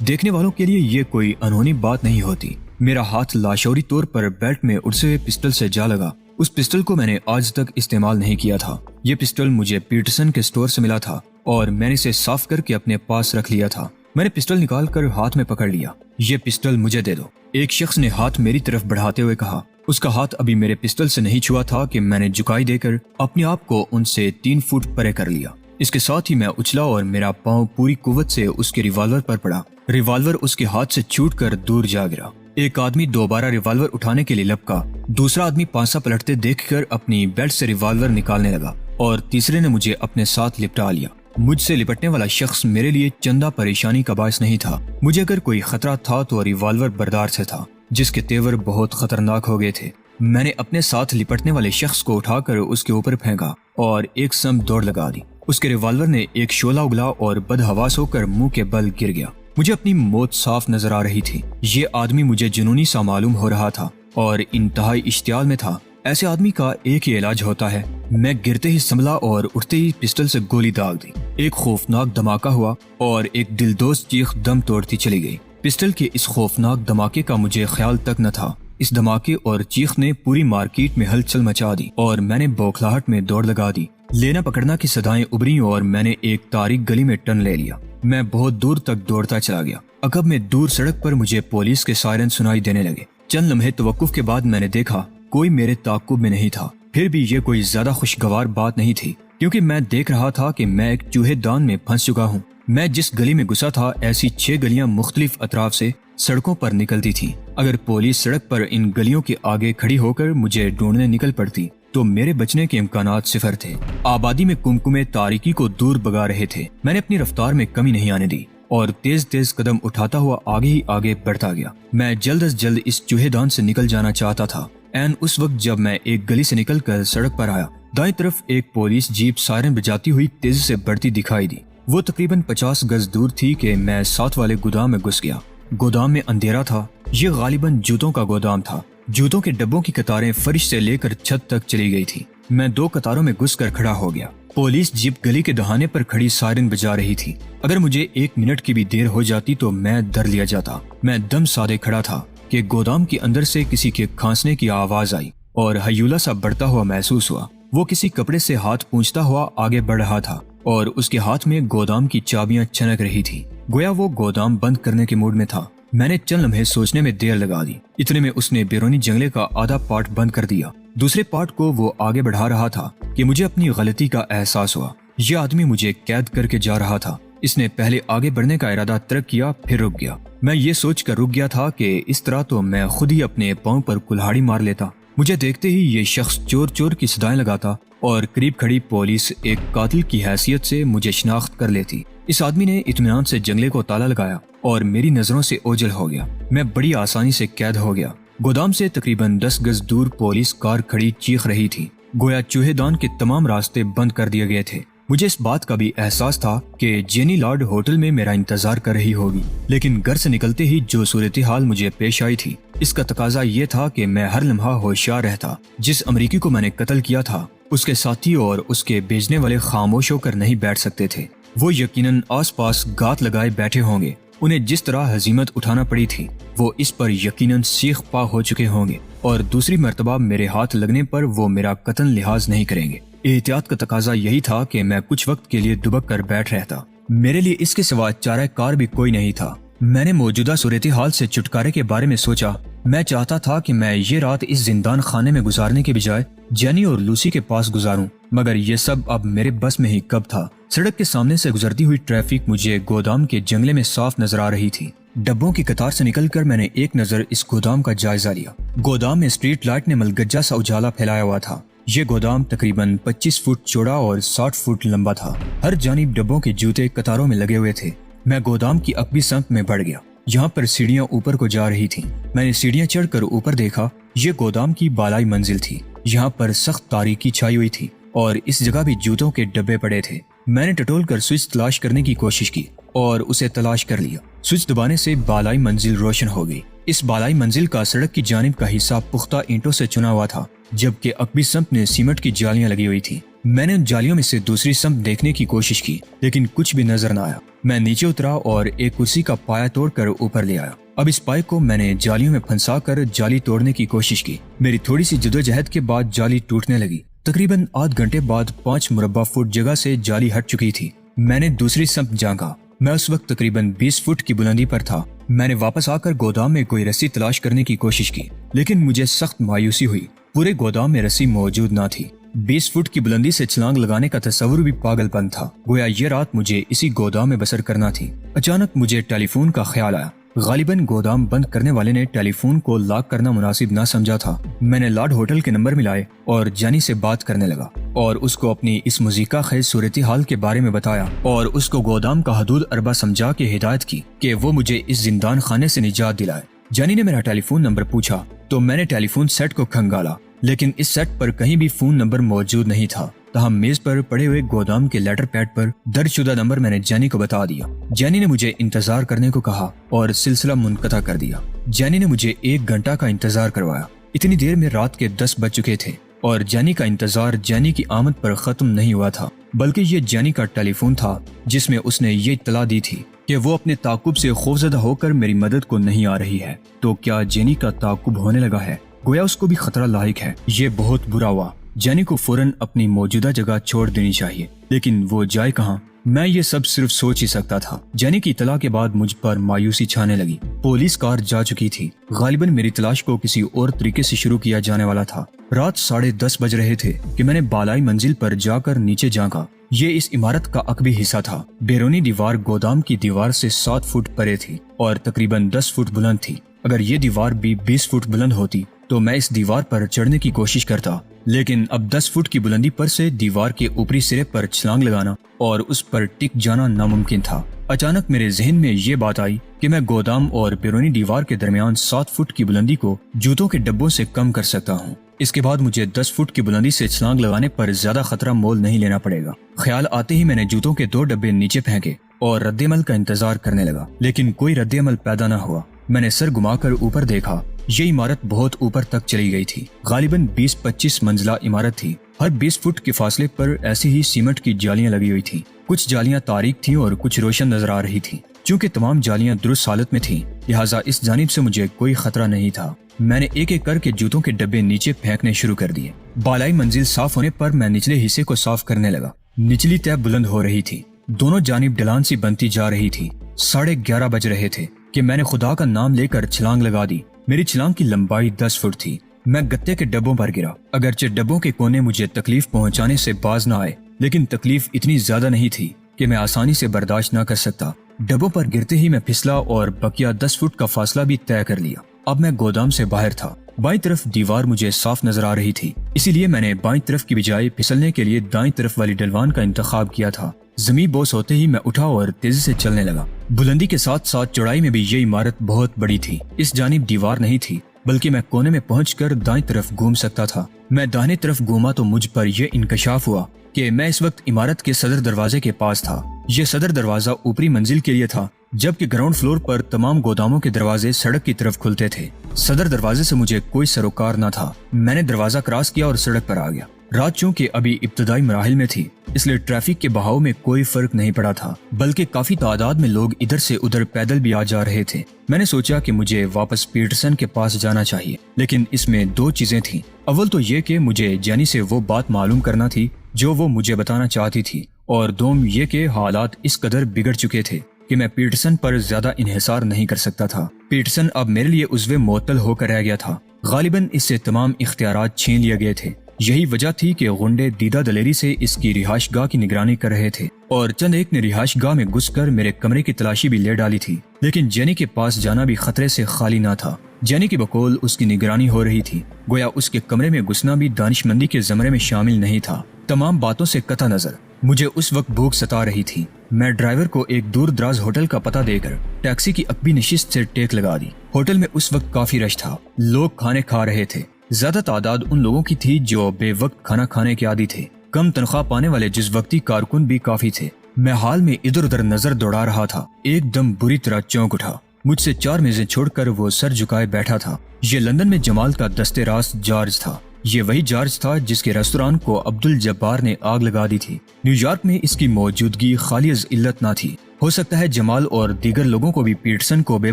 دیکھنے والوں کے لیے یہ کوئی انہونی بات نہیں ہوتی۔ میرا ہاتھ لاشعوری طور پر بیلٹ میں اڑتے ہوئے پسٹل سے جا لگا۔ اس پسٹل کو میں نے آج تک استعمال نہیں کیا تھا۔ یہ پسٹل مجھے پیٹرسن کے سٹور سے ملا تھا اور میں نے اسے صاف کر کے اپنے پاس رکھ لیا تھا۔ میں نے پسٹل نکال کر ہاتھ میں پکڑ لیا۔ یہ پسٹل مجھے دے دو، ایک شخص نے ہاتھ میری طرف بڑھاتے ہوئے کہا۔ اس کا ہاتھ ابھی میرے پسٹل سے نہیں چھوا تھا کہ میں نے جھکائی دے کر اپنے آپ کو ان سے 3 فٹ پرے کر لیا۔ اس کے ساتھ ہی میں اچھلا اور میرا پاؤں پوری قوت سے اس کے ریوالور پر پڑا۔ ریوالور اس کے ہاتھ سے چھوٹ کر دور جا گرا۔ ایک آدمی دوبارہ ریوالور اٹھانے کے لیے لپکا، دوسرا آدمی پانسا پلٹتے دیکھ کر اپنی بیلٹ سے ریوالور نکالنے لگا اور تیسرے نے مجھے اپنے ساتھ لپٹا لیا۔ مجھ سے لپٹنے والا شخص میرے لیے چندہ پریشانی کا باعث نہیں تھا۔ مجھے اگر کوئی خطرہ تھا تو ریوالور بردار سے تھا، جس کے تیور بہت خطرناک ہو گئے تھے۔ میں نے اپنے ساتھ لپٹنے والے شخص کو اٹھا کر اس کے اوپر پھینکا اور ایک سم دوڑ لگا دی۔ اس کے ریوالور نے ایک شعلہ اگلا اور بدحواس ہو کر منہ کے بل گر گیا۔ مجھے اپنی موت صاف نظر آ رہی تھی۔ یہ آدمی مجھے جنونی سا معلوم ہو رہا تھا اور انتہائی اشتعال میں تھا۔ ایسے آدمی کا ایک ہی علاج ہوتا ہے۔ میں گرتے ہی سنبھلا اور اٹھتے ہی پسٹل سے گولی داغ دی۔ ایک خوفناک دھماکہ ہوا اور ایک دلدوز چیخ دم توڑتی چلی گئی۔ پسٹل کے اس خوفناک دھماکے کا مجھے خیال تک نہ تھا۔ اس دھماکے اور چیخ نے پوری مارکیٹ میں ہلچل مچا دی اور میں نے بوکھلاہٹ میں دوڑ لگا دی۔ لینا پکڑنا کی صدائیں ابھریں اور میں نے ایک تاریک گلی میں ٹرن لے لیا۔ میں بہت دور تک دوڑتا چلا گیا۔ عقب میں دور سڑک پر مجھے پولیس کے سائرن سنائی دینے لگے۔ چند لمحے توقف کے بعد میں نے دیکھا کوئی میرے تعاقب میں نہیں تھا۔ پھر بھی یہ کوئی زیادہ خوشگوار بات نہیں تھی، کیونکہ میں دیکھ رہا تھا کہ میں ایک چوہے دان میں پھنس چکا ہوں۔ میں جس گلی میں گھسا تھا ایسی 6 گلیاں مختلف اطراف سے سڑکوں پر نکلتی تھی۔ اگر پولیس سڑک پر ان گلیوں کے آگے کھڑی ہو کر مجھے ڈھونڈنے نکل پڑتی تو میرے بچنے کے امکانات صفر تھے۔ آبادی میں کمکمے تاریکی کو دور بگا رہے تھے۔ میں نے اپنی رفتار میں کمی نہیں آنے دی اور تیز تیز قدم اٹھاتا ہوا آگے ہی آگے بڑھتا گیا۔ میں جلد از جلد اس چوہے دان سے نکل جانا چاہتا تھا۔ این اس وقت جب میں ایک گلی سے نکل کر سڑک پر آیا، دائیں طرف ایک پولیس جیپ سائرن بجاتی ہوئی تیزی سے بڑھتی دکھائی دی۔ وہ تقریباً 50 گز دور تھی کہ میں ساتھ والے گودام میں گھس گیا۔ گودام میں اندھیرا تھا۔ یہ غالباً جوتوں کا گودام تھا۔ جوتوں کے ڈبوں کی قطاریں فرش سے لے کر چھت تک چلی گئی تھی۔ میں 2 قطاروں میں گھس کر کھڑا ہو گیا۔ پولیس جیپ گلی کے دہانے پر کھڑی سائرن بجا رہی تھی۔ اگر مجھے 1 منٹ کی بھی دیر ہو جاتی تو میں در لیا جاتا۔ میں دم سادے کھڑا تھا کہ گودام کے اندر سے کسی کے کھانسنے کی آواز آئی اور ہیولا سا بڑھتا ہوا محسوس ہوا۔ وہ کسی کپڑے سے ہاتھ پونچھتا ہوا آگے بڑھ رہا تھا اور اس کے ہاتھ میں گودام کی چابیاں چھنک رہی تھی، گویا وہ گودام بند کرنے کے موڈ میں تھا۔ میں نے چند لمحے سوچنے میں دیر لگا دی۔ اتنے میں اس نے بیرونی جنگلے کا آدھا پارٹ بند کر دیا۔ دوسرے پارٹ کو وہ آگے بڑھا رہا تھا کہ مجھے اپنی غلطی کا احساس ہوا۔ یہ آدمی مجھے قید کر کے جا رہا تھا۔ اس نے پہلے آگے بڑھنے کا ارادہ ترک کیا، پھر رک گیا۔ میں یہ سوچ کر رک گیا تھا کہ اس طرح تو میں خود ہی اپنے پاؤں پر کلہاڑی مار لیتا۔ مجھے دیکھتے ہی یہ شخص چور چور کی صدائیں لگاتا اور قریب کھڑی پولیس ایک قاتل کی حیثیت سے مجھے شناخت کر لیتی۔ اس آدمی نے اطمینان سے جنگلے کو تالا لگایا اور میری نظروں سے اوجھل ہو گیا۔ میں بڑی آسانی سے قید ہو گیا۔ گودام سے تقریباً 10 گز دور پولیس کار کھڑی چیخ رہی تھی، گویا چوہے دان کے تمام راستے بند کر دیے گئے تھے۔ مجھے اس بات کا بھی احساس تھا کہ جینی لارڈ ہوٹل میں میرا انتظار کر رہی ہوگی، لیکن گھر سے نکلتے ہی جو صورتحال مجھے پیش آئی تھی اس کا تقاضا یہ تھا کہ میں ہر لمحہ ہوشیار رہتا۔ جس امریکی کو میں نے قتل کیا تھا اس کے ساتھی اور اس کے بھیجنے والے خاموش ہو کر نہیں بیٹھ سکتے تھے۔ وہ یقیناً آس پاس گات لگائے بیٹھے ہوں گے۔ انہیں جس طرح ہزیمت اٹھانا پڑی تھی وہ اس پر یقیناً سیخ پا ہو چکے ہوں گے اور دوسری مرتبہ میرے ہاتھ لگنے پر وہ میرا قطعاً لحاظ نہیں کریں گے۔ احتیاط کا تقاضا یہی تھا کہ میں کچھ وقت کے لیے دبک کر بیٹھ رہتا۔ میرے لیے اس کے سوا چارہ کار بھی کوئی نہیں تھا۔ میں نے موجودہ صورتحال سے چھٹکارے کے بارے میں سوچا۔ میں چاہتا تھا کہ میں یہ رات اس زندان خانے میں گزارنے کے بجائے جینی اور لوسی کے پاس گزاروں، مگر یہ سب اب میرے بس میں ہی کب تھا۔ سڑک کے سامنے سے گزرتی ہوئی ٹریفک مجھے گودام کے جنگلے میں صاف نظر آ رہی تھی۔ ڈبوں کی قطار سے نکل کر میں نے ایک نظر اس گودام کا جائزہ لیا۔ گودام میں اسٹریٹ لائٹ نے ملگجا سا اجالا پھیلایا ہوا تھا۔ یہ گودام تقریباً 25 فٹ چوڑا اور 60 فٹ لمبا تھا۔ ہر جانب ڈبوں کے جوتے قطاروں میں لگے ہوئے تھے۔ میں گودام کی عقبی سمت میں بڑھ گیا۔ یہاں پر سیڑھیاں اوپر کو جا رہی تھیں۔ میں نے سیڑھیاں چڑھ کر اوپر دیکھا۔ یہ گودام کی بالائی منزل تھی۔ یہاں پر سخت تاریکی چھائی ہوئی تھی اور اس جگہ بھی جوتوں کے ڈبے پڑے تھے۔ میں نے ٹٹول کر سوئچ تلاش کرنے کی کوشش کی اور اسے تلاش کر لیا۔ سوئچ دبانے سے بالائی منزل روشن ہو گئی۔ اس بالائی منزل کا سڑک کی جانب کا حصہ پختہ اینٹوں سے چنا ہوا تھا، جبکہ عقبی سمت میں سیمنٹ کی جالیاں لگی ہوئی تھی۔ میں نے ان جالیوں میں سے دوسری سمت دیکھنے کی کوشش کی لیکن کچھ بھی نظر نہ آیا۔ میں نیچے اترا اور ایک کرسی کا پایا توڑ کر اوپر لے آیا۔ اب اس پائے کو میں نے جالیوں میں پھنسا کر جالی توڑنے کی کوشش کی۔ میری تھوڑی سی جدوجہد کے بعد جالی ٹوٹنے لگی۔ تقریباً آدھ گھنٹے بعد 5 مربع فٹ جگہ سے جالی ہٹ چکی تھی۔ میں نے دوسری سمت جھانکا۔ میں اس وقت تقریباً 20 فٹ کی بلندی پر تھا۔ میں نے واپس آ کر گودام میں کوئی رسی تلاش کرنے کی کوشش کی لیکن مجھے سخت مایوسی ہوئی۔ پورے گودام میں رسی موجود نہ تھی۔ 20 فٹ کی بلندی سے چھلانگ لگانے کا تصور بھی پاگل پن تھا۔ گویا یہ رات مجھے اسی گودام میں بسر کرنا تھی۔ اچانک مجھے ٹیلی فون کا خیال آیا۔ غالباً گودام بند کرنے والے نے ٹیلی فون کو لاک کرنا مناسب نہ سمجھا تھا۔ میں نے لاڈ ہوٹل کے نمبر ملائے اور جانی سے بات کرنے لگا اور اس کو اپنی اس مذیقہ خیز صورتحال کے بارے میں بتایا اور اس کو گودام کا حدود اربہ سمجھا کے ہدایت کی کہ وہ مجھے اس زندان خانے سے نجات دلائے۔ جانی نے میرا ٹیلی فون نمبر پوچھا تو میں نے ٹیلی فون سیٹ کو کھنگالا لیکن اس سیٹ پر کہیں بھی فون نمبر موجود نہیں تھا۔ تاہم میز پر پڑے ہوئے گودام کے لیٹر پیڈ پر درج شدہ نمبر میں نے جانی کو بتا دیا۔ جانی نے مجھے انتظار کرنے کو کہا اور سلسلہ منقطع کر دیا۔ جانی نے مجھے 1 گھنٹہ کا انتظار کروایا۔ اتنی دیر میں رات کے 10 بج چکے تھے اور جانی کا انتظار جانی کی آمد پر ختم نہیں ہوا تھا بلکہ یہ جانی کا ٹیلی فون تھا جس میں اس نے یہ اطلاع دی تھی کہ وہ اپنے تعاقب سے خوفزدہ ہو کر میری مدد کو نہیں آ رہی ہے۔ تو کیا جانی کا تعاقب ہونے لگا ہے؟ گویا اس کو بھی خطرہ لاحق ہے۔ یہ بہت برا ہوا۔ جانی کو فوراً اپنی موجودہ جگہ چھوڑ دینی چاہیے لیکن وہ جائے کہاں؟ میں یہ سب صرف سوچ ہی سکتا تھا۔ جانی کی اطلاع کے بعد مجھ پر مایوسی چھانے لگی۔ پولیس کار جا چکی تھی۔ غالباً میری تلاش کو کسی اور طریقے سے شروع کیا جانے والا تھا۔ رات 10:30 بج رہے تھے کہ میں نے بالائی منزل پر جا کر نیچے جھانکا۔ یہ اس عمارت کا عقبی حصہ تھا۔ بیرونی دیوار گودام کی دیوار سے 7 فٹ پرے تھی اور تقریباً 10 فٹ بلند تھی۔ اگر یہ دیوار بھی 20 فٹ بلند ہوتی تو میں اس دیوار پر چڑھنے کی کوشش کرتا لیکن اب 10 فٹ کی بلندی پر سے دیوار کے اوپری سرے پر چھلانگ لگانا اور اس پر ٹک جانا ناممکن تھا۔ اچانک میرے ذہن میں یہ بات آئی کہ میں گودام اور بیرونی دیوار کے درمیان 7 فٹ کی بلندی کو جوتوں کے ڈبوں سے کم کر سکتا ہوں۔ اس کے بعد مجھے 10 فٹ کی بلندی سے چھلانگ لگانے پر زیادہ خطرہ مول نہیں لینا پڑے گا۔ خیال آتے ہی میں نے جوتوں کے 2 ڈبے نیچے پھینکے اور رد عمل کا انتظار کرنے لگا لیکن کوئی رد عمل پیدا نہ ہوا۔ میں نے سر گھما کر اوپر دیکھا۔ یہ عمارت بہت اوپر تک چلی گئی تھی۔ غالباً 20-25 منزلہ عمارت تھی۔ ہر 20 فٹ کے فاصلے پر ایسی ہی سیمنٹ کی جالیاں لگی ہوئی تھیں۔ کچھ جالیاں تاریک تھیں اور کچھ روشن نظر آ رہی تھیں۔ چونکہ تمام جالیاں درست حالت میں تھیں لہٰذا اس جانب سے مجھے کوئی خطرہ نہیں تھا۔ میں نے ایک ایک کر کے جوتوں کے ڈبے نیچے پھینکنے شروع کر دیے۔ بالائی منزل صاف ہونے پر میں نچلے حصے کو صاف کرنے لگا۔ نچلی تہہ بلند ہو رہی تھی۔ دونوں جانب ڈھلان سی بنتی جا رہی تھی۔ 11:30 بج رہے تھے کہ میں نے خدا کا نام لے کر چھلانگ لگا دی۔ میری چھلانگ کی لمبائی 10 فٹ تھی۔ میں گتے کے ڈبوں پر گرا۔ اگرچہ ڈبوں کے کونے مجھے تکلیف پہنچانے سے باز نہ آئے لیکن تکلیف اتنی زیادہ نہیں تھی کہ میں آسانی سے برداشت نہ کر سکتا۔ ڈبوں پر گرتے ہی میں پھسلا اور بقیہ 10 فٹ کا فاصلہ بھی طے کر لیا۔ اب میں گودام سے باہر تھا۔ بائیں طرف دیوار مجھے صاف نظر آ رہی تھی اسی لیے میں نے بائیں طرف کی بجائے پھسلنے کے لیے دائیں طرف والی ڈلوان کا انتخاب کیا تھا۔ زمین بوس ہوتے ہی میں اٹھا اور تیزی سے چلنے لگا۔ بلندی کے ساتھ ساتھ چوڑائی میں بھی یہ عمارت بہت بڑی تھی۔ اس جانب دیوار نہیں تھی بلکہ میں کونے میں پہنچ کر دائیں طرف گھوم سکتا تھا۔ میں داہنے طرف گھوما تو مجھ پر یہ انکشاف ہوا کہ میں اس وقت عمارت کے صدر دروازے کے پاس تھا۔ یہ صدر دروازہ اوپری منزل کے لیے تھا جبکہ گراؤنڈ فلور پر تمام گوداموں کے دروازے سڑک کی طرف کھلتے تھے۔ صدر دروازے سے مجھے کوئی سروکار نہ تھا۔ میں نے دروازہ کراس کیا اور سڑک پر آ گیا۔ رات چونکہ ابھی ابتدائی مراحل میں تھی اس لیے ٹریفک کے بہاؤ میں کوئی فرق نہیں پڑا تھا بلکہ کافی تعداد میں لوگ ادھر سے ادھر پیدل بھی آ جا رہے تھے۔ میں نے سوچا کہ مجھے واپس پیٹرسن کے پاس جانا چاہیے لیکن اس میں 2 چیزیں تھیں۔ اول تو یہ کہ مجھے جانی سے وہ بات معلوم کرنا تھی جو وہ مجھے بتانا چاہتی تھی اور دوم یہ کہ حالات اس قدر بگڑ چکے تھے کہ میں پیٹرسن پر زیادہ انحصار نہیں کر سکتا تھا۔ پیٹرسن اب میرے لیے عضو معطل ہو کر رہ گیا تھا۔ غالباً اس سے تمام اختیارات چھین لیے گئے تھے۔ یہی وجہ تھی کہ غنڈے دیدہ دلیری سے اس کی رہائش گاہ کی نگرانی کر رہے تھے اور چند ایک نے رہائش گاہ میں گھس کر میرے کمرے کی تلاشی بھی لے ڈالی تھی لیکن جینی کے پاس جانا بھی خطرے سے خالی نہ تھا۔ جینی کی بقول اس کی نگرانی ہو رہی تھی گویا اس کے کمرے میں گھسنا بھی دانش مندی کے زمرے میں شامل نہیں تھا۔ تمام باتوں سے قطع نظر مجھے اس وقت بھوک ستا رہی تھی۔ میں ڈرائیور کو ایک دور دراز ہوٹل کا پتہ دے کر ٹیکسی کی عقبی نشست سے ٹیک لگا دی۔ ہوٹل میں اس وقت کافی رش تھا۔ لوگ کھانے کھا رہے تھے۔ زیادہ تعداد ان لوگوں کی تھی جو بے وقت کھانا کھانے کے عادی تھے۔ کم تنخواہ پانے والے جز وقتی کارکن بھی کافی تھے۔ میں حال میں ادھر ادھر نظر دوڑا رہا تھا۔ ایک دم بری طرح چونک اٹھا۔ مجھ سے 4 میزیں چھوڑ کر وہ سر جھکائے بیٹھا تھا۔ یہ لندن میں جمال کا دستے راست جارج تھا۔ یہ وہی جارج تھا جس کے ریستوران کو عبد الجبار نے آگ لگا دی تھی۔ نیو یارک میں اس کی موجودگی خالی از علت نہ تھی۔ ہو سکتا ہے جمال اور دیگر لوگوں کو بھی پیٹرسن کو بے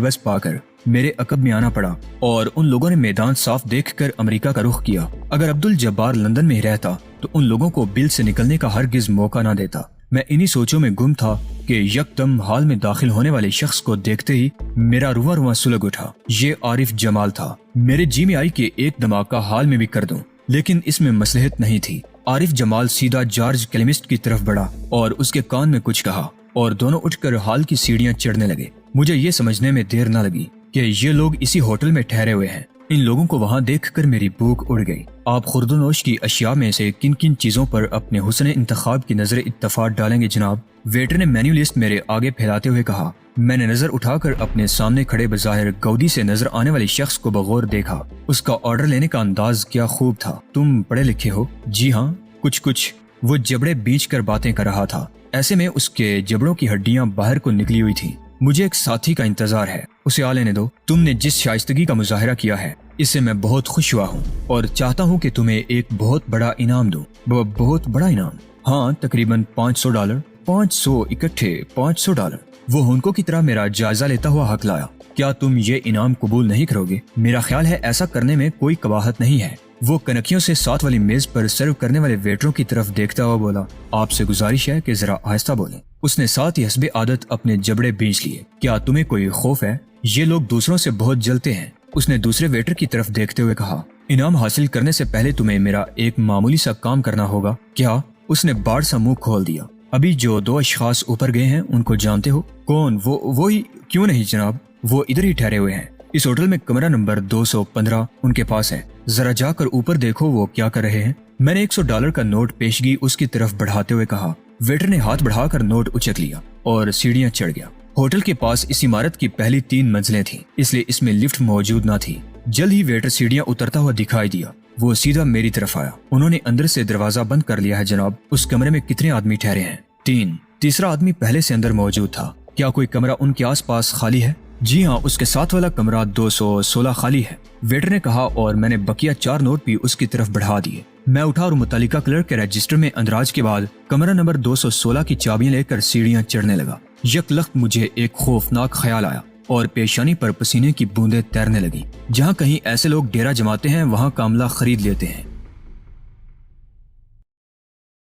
بس پا کر میرے عقب میں آنا پڑا اور ان لوگوں نے میدان صاف دیکھ کر امریکہ کا رخ کیا۔ اگر عبد الجبار لندن میں ہی رہتا تو ان لوگوں کو بل سے نکلنے کا ہرگز موقع نہ دیتا۔ میں انہی سوچوں میں گم تھا کہ یکدم ہال میں داخل ہونے والے شخص کو دیکھتے ہی میرا رواں رواں سلگ اٹھا۔ یہ عارف جمال تھا۔ میرے جی میں آئی کہ ایک دھماکہ ہال میں بھی کر دوں، لیکن اس میں مصلحت نہیں تھی۔ عارف جمال سیدھا جارج کلیمسٹ کی طرف بڑھا اور اس کے کان میں کچھ کہا اور دونوں اٹھ کر ہال کی سیڑھیاں چڑھنے لگے۔ مجھے یہ سمجھنے میں دیر نہ لگی کہ یہ لوگ اسی ہوٹل میں ٹھہرے ہوئے ہیں۔ ان لوگوں کو وہاں دیکھ کر میری بھوک اڑ گئی۔ آپ خوردونوش کی اشیاء میں سے کن کن چیزوں پر اپنے حسن انتخاب کی نظر اتفاق ڈالیں گے جناب؟ ویٹر نے مینیو لسٹ میرے آگے پھیلاتے ہوئے کہا۔ میں نے نظر اٹھا کر اپنے سامنے کھڑے بظاہر گودی سے نظر آنے والے شخص کو بغور دیکھا۔ اس کا آرڈر لینے کا انداز کیا خوب تھا۔ تم پڑھے لکھے ہو؟ جی ہاں، کچھ۔ وہ جبڑے بیچ کر باتیں کر رہا تھا، ایسے میں اس کے جبڑوں کی ہڈیاں باہر کو نکلی ہوئی تھیں۔ مجھے ایک ساتھی کا انتظار ہے، اسے آ لینے دو۔ تم نے جس شائستگی کا مظاہرہ کیا ہے اس سے میں بہت خوش ہوا ہوں اور چاہتا ہوں کہ تمہیں ایک بہت بڑا انعام دوں۔ بہت بڑا انعام؟ ہاں، تقریباً $500۔ 500 اکٹھے $500۔ وہ ہنکو کی طرح میرا جائزہ لیتا ہوا حق لایا۔ کیا تم یہ انعام قبول نہیں کرو گے؟ میرا خیال ہے ایسا کرنے میں کوئی قباحت نہیں ہے۔ وہ کنکیوں سے ساتھ والی میز پر سرو کرنے والے ویٹروں کی طرف دیکھتا ہوا بولا۔ آپ سے گزارش ہے کہ ذرا آہستہ بولیں۔ اس نے ساتھ ہی حسب عادت اپنے جبڑے بیچ لیے۔ کیا تمہیں کوئی خوف ہے؟ یہ لوگ دوسروں سے بہت جلتے ہیں۔ اس نے دوسرے ویٹر کی طرف دیکھتے ہوئے کہا۔ انعام حاصل کرنے سے پہلے تمہیں میرا ایک معمولی سا کام کرنا ہوگا۔ کیا؟ اس نے باڑ سا منہ کھول دیا۔ ابھی جو 2 اشخاص اوپر گئے ہیں ان کو جانتے ہو؟ کون؟ وہی؟ کیوں نہیں جناب، وہ ادھر ہی ٹھہرے ہوئے ہیں۔ اس ہوٹل میں کمرہ نمبر 215 ان کے پاس ہے۔ ذرا جا کر اوپر دیکھو وہ کیا کر رہے ہیں۔ میں نے $100 کا نوٹ پیشگی اس کی طرف بڑھاتے ہوئے کہا۔ ویٹر نے ہاتھ بڑھا کر نوٹ اچک لیا اور سیڑھیاں چڑھ گیا۔ ہوٹل کے پاس اس عمارت کی پہلی 3 منزلیں تھیں، اس لیے اس میں لفٹ موجود نہ تھی۔ جلد ہی ویٹر سیڑھیاں اترتا ہوا دکھائی دیا۔ وہ سیدھا میری طرف آیا۔ انہوں نے اندر سے دروازہ بند کر لیا ہے جناب۔ اس کمرے میں کتنے آدمی ٹھہرے ہیں؟ 3۔ تیسرا آدمی پہلے سے اندر موجود تھا۔ کیا کوئی کمرہ ان کے آس پاس خالی ہے؟ جی ہاں، اس کے ساتھ والا کمرہ 216 خالی ہے، ویٹر نے کہا اور میں نے بقیہ 4 نوٹ بھی اس کی طرف بڑھا دیے۔ میں اٹھا اور متعلقہ کلرک کے رجسٹر میں اندراج کے بعد کمرہ نمبر 216 کی چابیاں لے کر سیڑھیاں چڑھنے لگا۔ یک لخت مجھے ایک خوفناک خیال آیا اور پیشانی پر پسینے کی بوندیں تیرنے لگی۔ جہاں کہیں ایسے لوگ ڈیرا جماتے ہیں وہاں کا عملہ خرید لیتے ہیں۔